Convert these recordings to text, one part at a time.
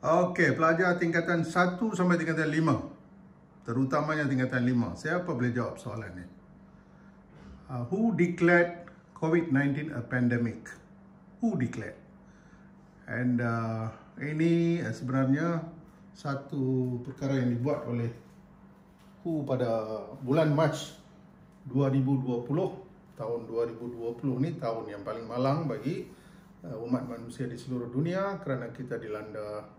Okey, pelajar tingkatan 1 sampai tingkatan 5. Terutamanya tingkatan 5. Siapa boleh jawab soalan ni? Who declared COVID-19 a pandemic? Who declared? And ini sebenarnya satu perkara yang dibuat oleh WHO pada bulan Mac 2020. Tahun 2020 ni tahun yang paling malang bagi umat manusia di seluruh dunia kerana kita dilanda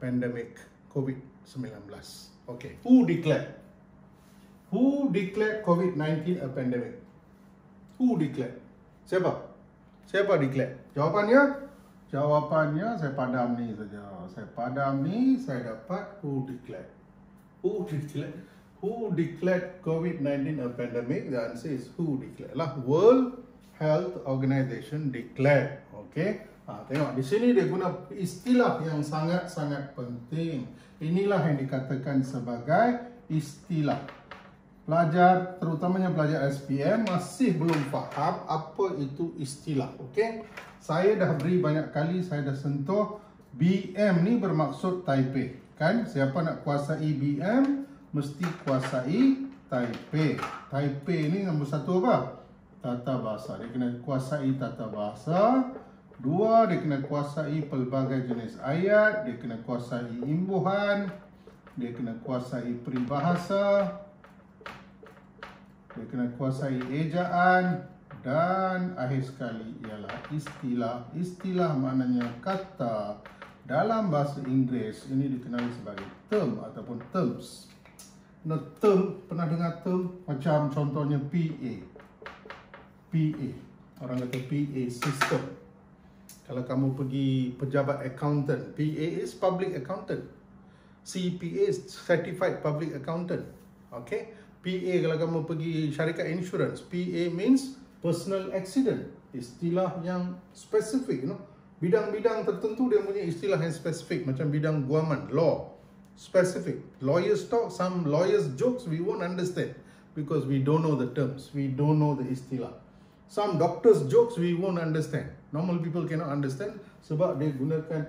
pandemik COVID-19. Okay, who declared? Who declared COVID-19 a pandemic? Who declared? Siapa? Siapa declared? Jawapannya? Jawapannya saya padam ni saja. Saya padam ni, saya dapat who declared. Who declared? Who declared COVID-19 a pandemic? The answer is who declared lah. World Health Organization declared. Okay. Tengok di sini dia guna istilah yang sangat-sangat penting. Inilah yang dikatakan sebagai istilah. Pelajar, terutamanya pelajar SPM masih belum faham apa itu istilah. Okey. Saya dah beri banyak kali, saya dah sentuh BM ni bermaksud Taipei. Kan? Siapa nak kuasai BM mesti kuasai Taipei. Taipei ni nombor satu apa? Tata bahasa. Dia kena kuasai tata bahasa. Dua, dia kena kuasai pelbagai jenis ayat, dia kena kuasai imbuhan, dia kena kuasai peribahasa, dia kena kuasai ejaan, dan akhir sekali ialah istilah. Istilah maknanya kata dalam bahasa Inggeris ini dikenali sebagai term ataupun terms. Nah, term, pernah dengar term? Macam contohnya PA. PA. Orang kata PA system. Kalau kamu pergi pejabat accountant, PA is public accountant. CPA is certified public accountant. Okay? PA kalau kamu pergi syarikat insurance, PA means personal accident. Istilah yang spesifik, you know. Bidang-bidang tertentu dia punya istilah yang spesifik, macam bidang guaman, law, specific. Lawyers talk, some lawyers jokes we won't understand because we don't know the terms, we don't know the istilah. Some doctors jokes we won't understand. Normal people cannot understand sebab dia gunakan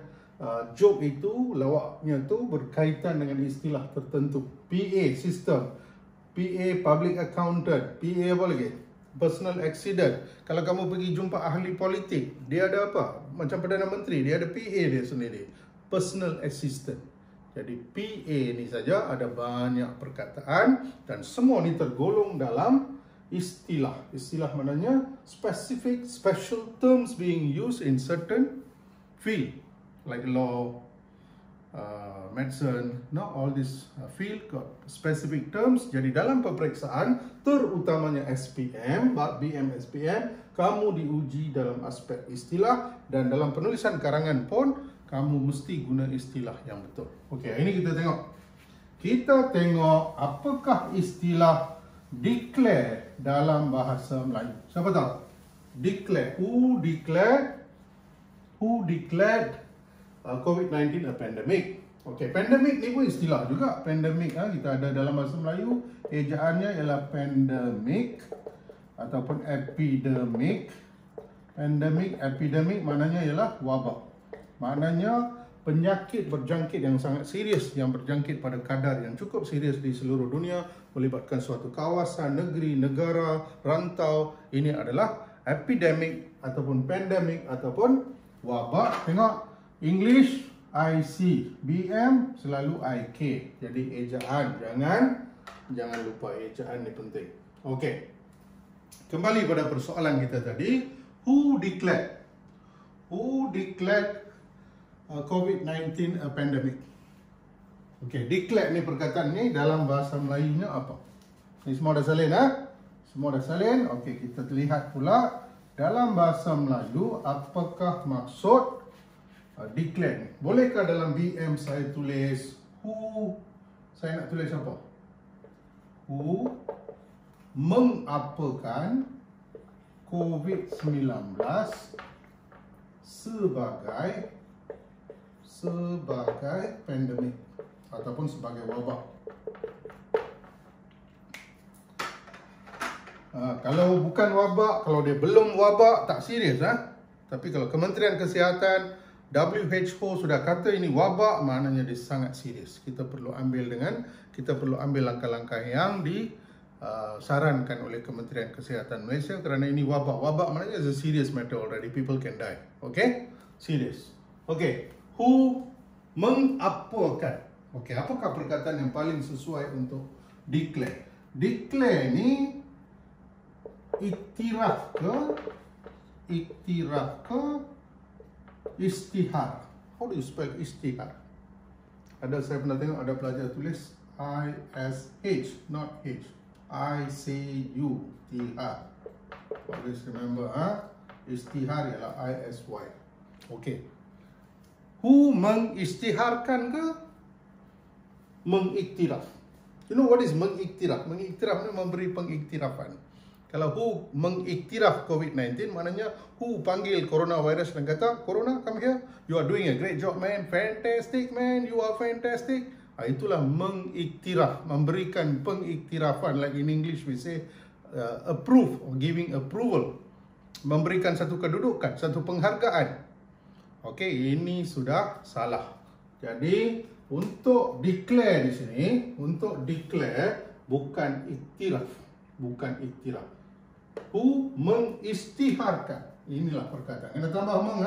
joke itu, lawaknya tu berkaitan dengan istilah tertentu. PA system, PA public accountant, PA apa lagi? Personal accident. Kalau kamu pergi jumpa ahli politik, dia ada apa? Macam Perdana Menteri, dia ada PA dia sendiri, personal assistant. Jadi PA ni saja ada banyak perkataan dan semua ni tergolong dalam istilah. Istilah maknanya specific, special terms being used in certain field like law, medicine, no, all this field got specific terms. Jadi dalam peperiksaan, terutamanya SPM, BM SPM, kamu diuji dalam aspek istilah dan dalam penulisan karangan pun kamu mesti guna istilah yang betul. Okey, ini kita tengok. Kita tengok apakah istilah declare dalam bahasa Melayu. Siapa tahu? Declare. Who declared? Who declared COVID-19 a pandemic? Okay, pandemic ni pun istilah juga. Pandemic kita ada dalam bahasa Melayu. Ejaannya ialah pandemic ataupun epidemic. Pandemic, epidemic maknanya ialah wabak. Maknanya penyakit berjangkit yang sangat serius, yang berjangkit pada kadar yang cukup serius di seluruh dunia, melibatkan suatu kawasan, negeri, negara, rantau. Ini adalah epidemic ataupun pandemic ataupun wabak. Tengok, English IC, BM selalu IK. Jadi ejaan, jangan lupa ejaan ni penting. Okey. Kembali pada persoalan kita tadi, who declared? Who declared COVID-19 a pandemic? Okey, declare ni perkataan ni dalam bahasa Melayunya apa? Ni semua dah salin Semua dah salin. Okey, kita lihat pula dalam bahasa Melayu apakah maksud declare ni. Bolehkah dalam BM saya tulis who? Saya nak tulis apa? Who mengapakan COVID-19 sebagai pandemik ataupun sebagai wabak. Kalau bukan wabak, kalau dia belum wabak, tak serius. Tapi kalau Kementerian Kesihatan WHO sudah kata ini wabak, maknanya dia sangat serius. Kita perlu ambil langkah-langkah yang disarankan oleh Kementerian Kesihatan Malaysia kerana ini wabak. Wabak maknanya is a serious matter already. People can die. Okay? Serious. Okay. Who mengapakan? Okay, apakah perkataan yang paling sesuai untuk declare? Declare ni iktiraf ke istihar. How do you spell istihar? Saya pernah tengok ada pelajar tulis ISH, not H. ICU-TR. Always remember, istihar ialah ISY. Okay. Who mengistiharkan ke mengiktiraf? You know what is mengiktiraf? Mengiktiraf ni memberi pengiktirafan. Kalau who mengiktiraf COVID-19, maknanya who panggil coronavirus dan kata, Corona, come here. You are doing a great job, man. Fantastic, man. You are fantastic. Itulah mengiktiraf, memberikan pengiktirafan. Like in English we say approve or giving approval. Memberikan satu kedudukan, satu penghargaan. Okey, ini sudah salah. Jadi, untuk declare di sini, untuk declare bukan iktiraf. Bukan iktiraf. Who mengistiharkan. Inilah perkataan. Kena tambah meng,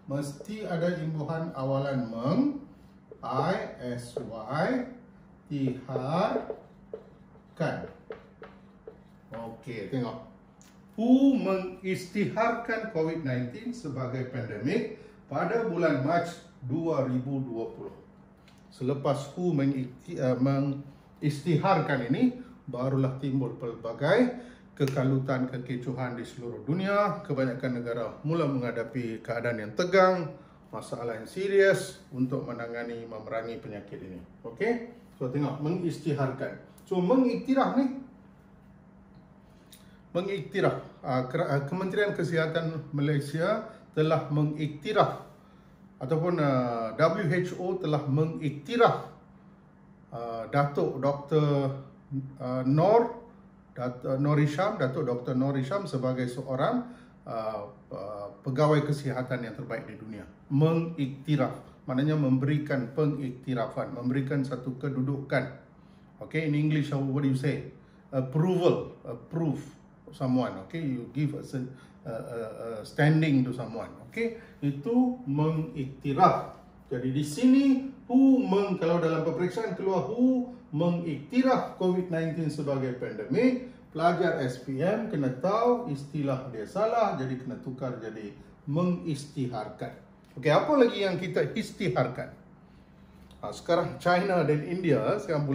mesti ada imbuhan awalan meng. ISY tiharkan. Okey, tengok. Who mengistiharkan COVID-19 sebagai pandemik pada bulan Mac 2020. Selepas who mengistiharkan ini, barulah timbul pelbagai kekalutan, kekecohan di seluruh dunia. Kebanyakan negara mula menghadapi keadaan yang tegang, masalah yang serius untuk menangani, memerangi penyakit ini. Okey? So tengok, mengistiharkan. So mengiktiraf ni, mengiktiraf. Kementerian Kesihatan Malaysia telah mengiktiraf ataupun WHO telah mengiktiraf Datuk Dr. Noor Hisham sebagai seorang pegawai kesihatan yang terbaik di dunia. Mengiktiraf, maknanya memberikan pengiktirafan, memberikan satu kedudukan. Okay, in English, what do you say? Approval, approve someone. Okay, you give a standing to someone. Okay, itu mengiktiraf. Jadi di sini kalau dalam peperiksaan keluar who mengiktiraf COVID-19 sebagai pandemik, pelajar SPM kena tahu istilah dia salah, jadi kena tukar jadi mengistiharkan. Okey, apa lagi yang kita istiharkan? Sekarang China dan India, sekarang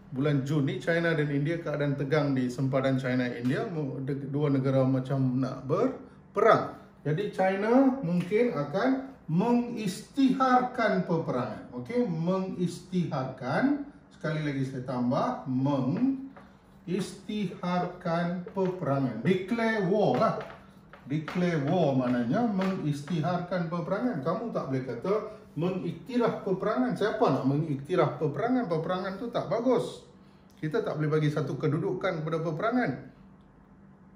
bulan Jun ni China dan India keadaan tegang di sempadan China India, dua negara macam nak berperang. Jadi China mungkin akan mengistiharkan peperangan. Okey, mengistiharkan. Sekali lagi saya tambah, mengistiharkan peperangan. Declare war lah. Declare war maknanya mengistiharkan peperangan. Kamu tak boleh kata mengiktiraf peperangan. Siapa nak mengiktiraf peperangan? Peperangan tu tak bagus. Kita tak boleh bagi satu kedudukan kepada peperangan.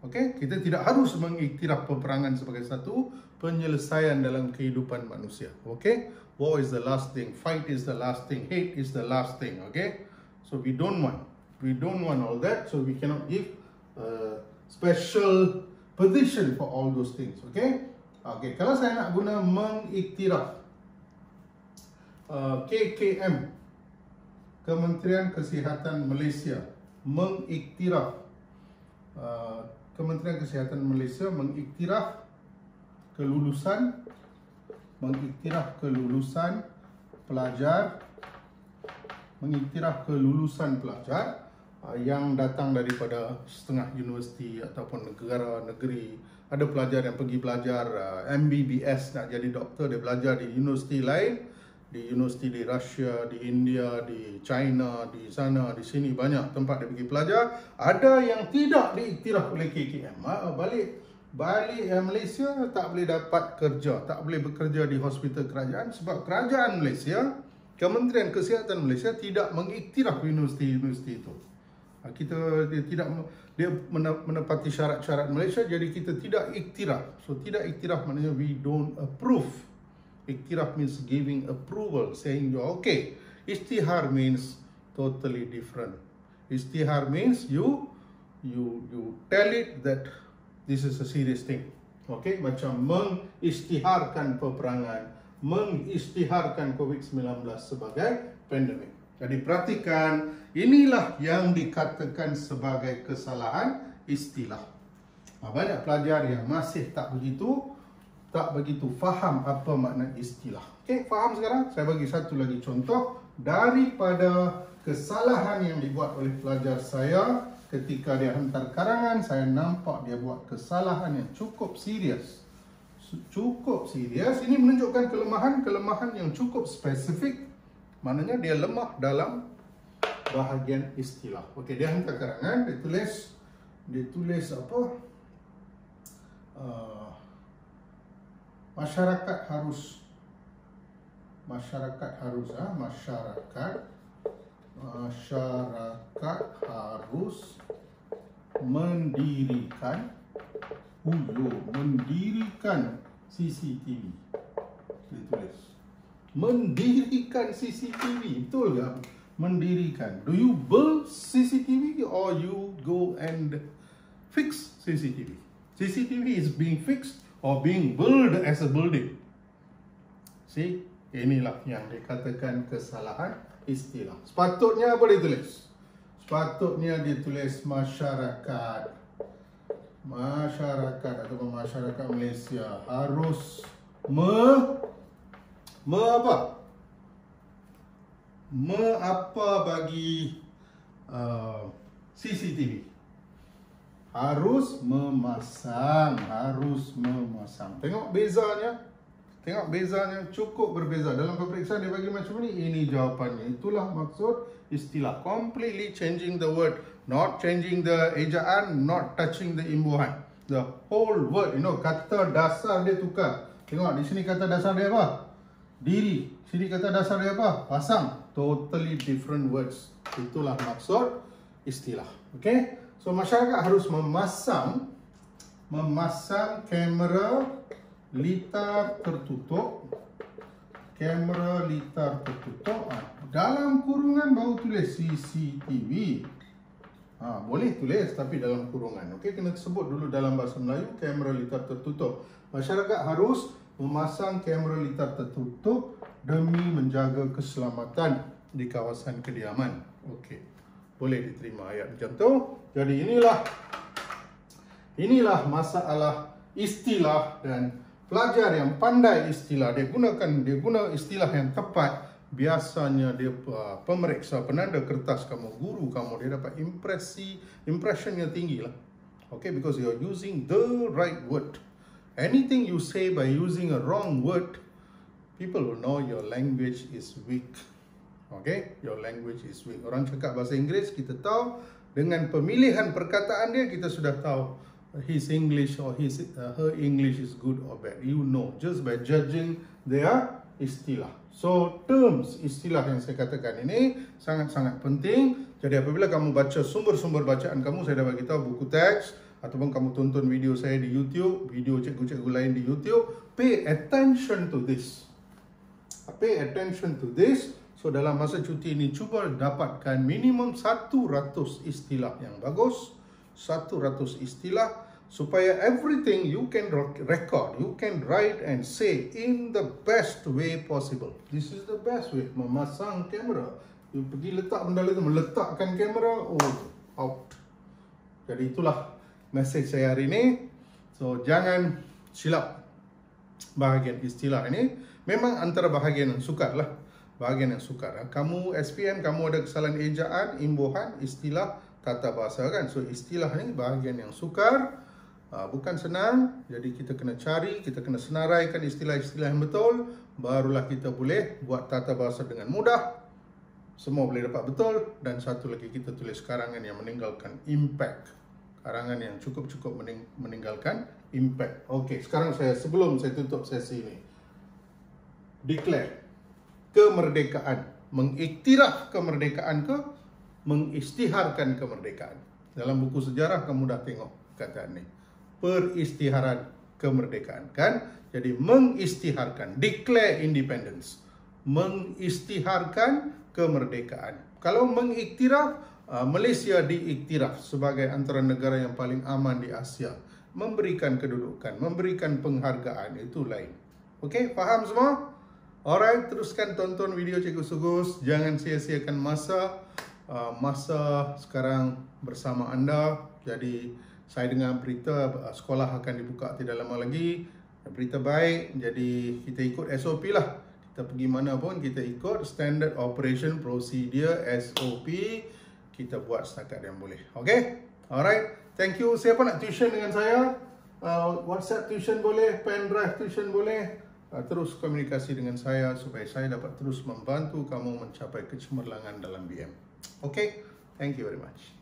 Okey, kita tidak harus mengiktiraf peperangan sebagai satu penyelesaian dalam kehidupan manusia. Okey, war is the last thing, fight is the last thing, hate is the last thing. Okay, so we don't want all that. So we cannot give a special position for all those things. Okay, okay. Kalau saya nak guna mengiktiraf, KKM, Kementerian Kesihatan Malaysia mengiktiraf. Kementerian Kesihatan Malaysia mengiktiraf kelulusan pelajar yang datang daripada setengah universiti ataupun negeri. Ada pelajar yang pergi belajar MBBS, nak jadi doktor, dia belajar di universiti lain, di universiti di Rusia, di India, di China, di sana, di sini, banyak tempat dia pergi belajar. Ada yang tidak diiktiraf oleh KKM. Balik Malaysia tak boleh dapat kerja, tak boleh bekerja di hospital kerajaan sebab kerajaan Malaysia, Kementerian Kesihatan Malaysia tidak mengiktiraf universiti-universiti itu. Dia menepati syarat-syarat Malaysia, jadi kita tidak iktiraf. So tidak iktiraf maknanya we don't approve. Iktiraf means giving approval, saying you're okay. Istihar means totally different. Istihar means you tell it that this is a serious thing. Okay, macam mengistiharkan peperangan, mengistiharkan COVID-19 sebagai pandemik. Jadi perhatikan, inilah yang dikatakan sebagai kesalahan istilah. Banyak pelajar yang masih tak begitu faham apa makna istilah. Okey, faham sekarang? Saya bagi satu lagi contoh daripada kesalahan yang dibuat oleh pelajar saya ketika dia hantar karangan. Saya nampak dia buat kesalahan yang cukup serius. Cukup serius. Ini menunjukkan kelemahan yang cukup spesifik. Maknanya dia lemah dalam bahagian istilah. Okey, dia hantar karangan, dia tulis apa? Masyarakat harus mendirikan CCTV. Ditulis mendirikan CCTV, betul tak? Mendirikan. Do you build CCTV or you go and fix CCTV? CCTV is being fixed or being built as a building. See, inilah yang dikatakan kesalahan istilah. Sepatutnya apa ditulis? Sepatutnya ditulis masyarakat atau masyarakat Malaysia harus bagi CCTV. Harus memasang. Tengok bezanya cukup berbeza. Dalam peperiksaan dia bagi macam ni, ini jawapannya. Itulah maksud istilah. Completely changing the word, not changing the ejaan, not touching the imbuhan. The whole word, kata dasar dia tukar. Tengok di sini kata dasar dia apa? Diri. Sini kata dasar dia apa? Pasang. Totally different words. Itulah maksud istilah. Okay? So masyarakat harus memasang kamera litar tertutup. Dalam kurungan baru tulis CCTV. Boleh tulis tapi dalam kurungan. Okey, kena sebut dulu dalam bahasa Melayu kamera litar tertutup. Masyarakat harus memasang kamera litar tertutup demi menjaga keselamatan di kawasan kediaman. Okey. Boleh diterima ayat macam tu. Jadi inilah masalah istilah, dan pelajar yang pandai istilah, dia guna istilah yang tepat. Biasanya dia pemeriksa penanda kertas kamu, guru kamu, dia dapat impressionnya tinggi lah. Okay, because you are using the right word. Anything you say by using a wrong word, people will know your language is weak. Okay, your language is weak. Orang cakap bahasa Inggeris, kita tahu dengan pemilihan perkataan dia, kita sudah tahu his English or her English is good or bad. You know just by judging their istilah. So terms, istilah yang saya katakan ini sangat-sangat penting. Jadi apabila kamu baca sumber-sumber bacaan kamu, saya dah bagi tahu buku teks, ataupun kamu tonton video saya di YouTube, video cikgu-cikgu lain di YouTube, pay attention to this. Pay attention to this. So dalam masa cuti ini, cuba dapatkan minimum 100 istilah yang bagus. 100 istilah, supaya everything you can record, you can write and say in the best way possible. This is the best way. Memasang kamera. You pergi letak benda itu, meletakkan kamera, out. Jadi itulah message saya hari ini. So jangan silap bahagian istilah ini. Memang antara bahagian yang sukar lah. Bahagian yang sukar. Kamu SPM, kamu ada kesalahan ejaan, imbuhan, istilah, tata bahasa kan. So istilah ni bahagian yang sukar. Bukan senang. Jadi kita kena cari, kita kena senaraikan istilah-istilah yang betul. Barulah kita boleh buat tata bahasa dengan mudah. Semua boleh dapat betul. Dan satu lagi, kita tulis karangan yang meninggalkan impact. Karangan yang cukup-cukup meninggalkan impact. Okey, sekarang sebelum saya tutup sesi ini, declare kemerdekaan, mengiktiraf kemerdekaan ke mengistiharkan kemerdekaan. Dalam buku sejarah kamu dah tengok kataan ni. Peristiharan kemerdekaan kan. Jadi mengisytiharkan, declare independence, mengisytiharkan kemerdekaan. Kalau mengiktiraf, Malaysia diiktiraf sebagai antara negara yang paling aman di Asia. Memberikan kedudukan, memberikan penghargaan, itu lain. Okey, faham semua? Alright, teruskan tonton video Cikgu Sugus. Jangan sia-siakan masa. Masa sekarang bersama anda. Jadi saya dengar berita sekolah akan dibuka tidak lama lagi. Berita baik. Jadi kita ikut SOP lah. Kita pergi mana pun kita ikut Standard Operation Procedure SOP. Kita buat setakat yang boleh. Okay? Alright. Thank you. Siapa nak tuition dengan saya? WhatsApp tuition boleh, pen drive tuition boleh. Terus komunikasi dengan saya supaya saya dapat terus membantu kamu mencapai kecemerlangan dalam BM. Okay? Thank you very much.